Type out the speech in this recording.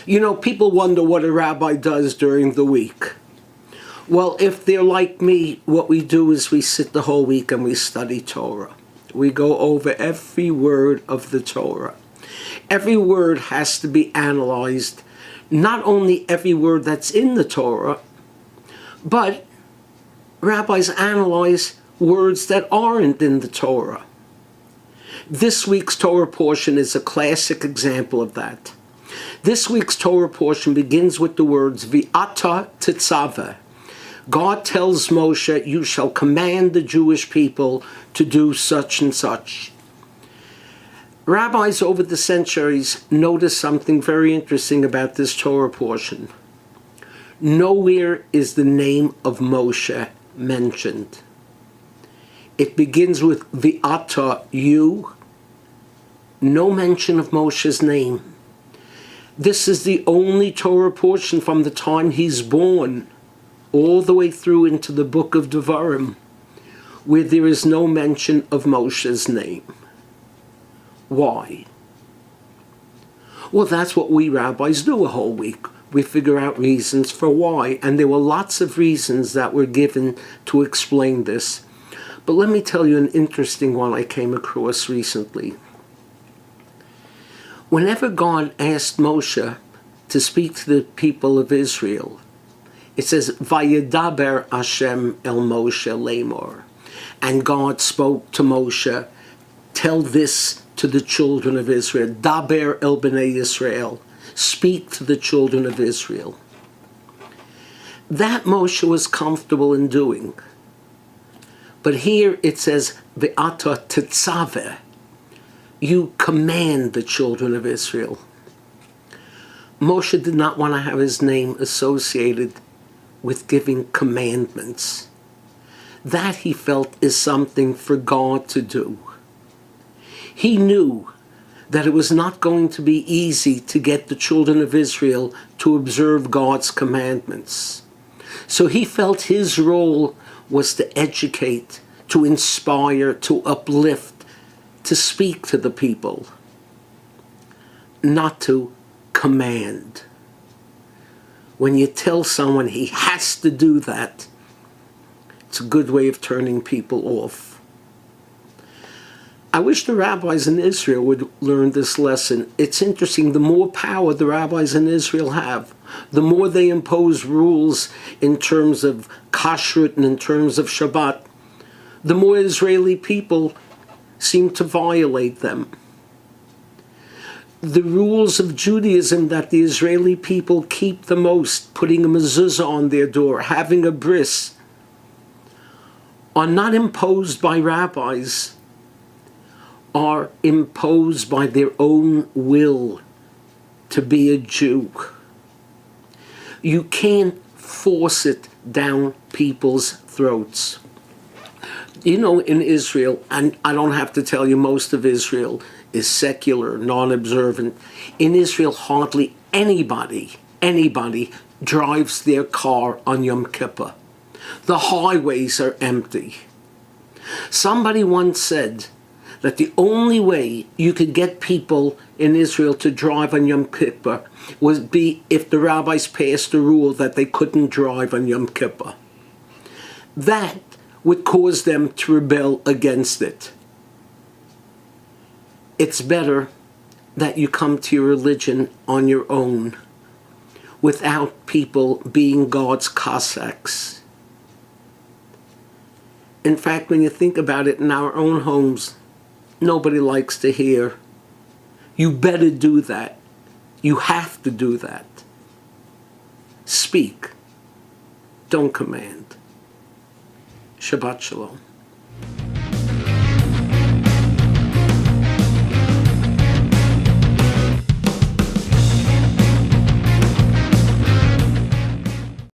You know, people wonder what a rabbi does during the week. Well, if they're like me, what we do is we sit the whole week and we study Torah. We go over every word of the Torah. Every word has to be analyzed, not only every word that's in the Torah, but rabbis analyze words that aren't in the Torah. This week's Torah portion is a classic example of that. This week's Torah portion begins with the words, V'ata Tetzaveh. God tells Moshe, you shall command the Jewish people to do such and such. Rabbis over the centuries noticed something very interesting about this Torah portion. Nowhere is the name of Moshe mentioned. It begins with V'ata, you. No mention of Moshe's name. This is the only Torah portion from the time he's born all the way through into the book of Devarim where there is no mention of Moshe's name. Why? Well, that's what we rabbis do a whole week. We figure out reasons for why, and there were lots of reasons that were given to explain this. But let me tell you an interesting one I came across recently. Whenever God asked Moshe to speak to the people of Israel, it says, Vayedaber Hashem el Moshe lemor. And God spoke to Moshe, tell this to the children of Israel. Daber el bnei Yisrael. Speak to the children of Israel. That Moshe was comfortable in doing. But here it says, Ve'ata tetzaveh. You command the children of Israel. Moshe did not want to have his name associated with giving commandments. That, he felt, is something for God to do. He knew that it was not going to be easy to get the children of Israel to observe God's commandments. So he felt his role was to educate, to inspire, to uplift, to speak to the people, not to command. When you tell someone he has to do that, it's a good way of turning people off. I wish the rabbis in Israel would learn this lesson. It's interesting, the more power the rabbis in Israel have, the more they impose rules in terms of kashrut and in terms of Shabbat, the more Israeli people seem to violate them. The rules of Judaism that the Israeli people keep the most, putting a mezuzah on their door, having a bris, are not imposed by rabbis, are imposed by their own will to be a Jew. You can't force it down people's throats. You know, in Israel, and I don't have to tell you, most of Israel is secular, non-observant. In Israel, hardly anybody drives their car on Yom Kippur. The highways are empty. Somebody once said that the only way you could get people in Israel to drive on Yom Kippur would be if the rabbis passed a rule that they couldn't drive on Yom Kippur. That would cause them to rebel against it. It's better that you come to your religion on your own, without people being God's Cossacks. In fact, when you think about it, in our own homes, nobody likes to hear, you better do that. You have to do that. Speak. Don't command. Shabbat Shalom.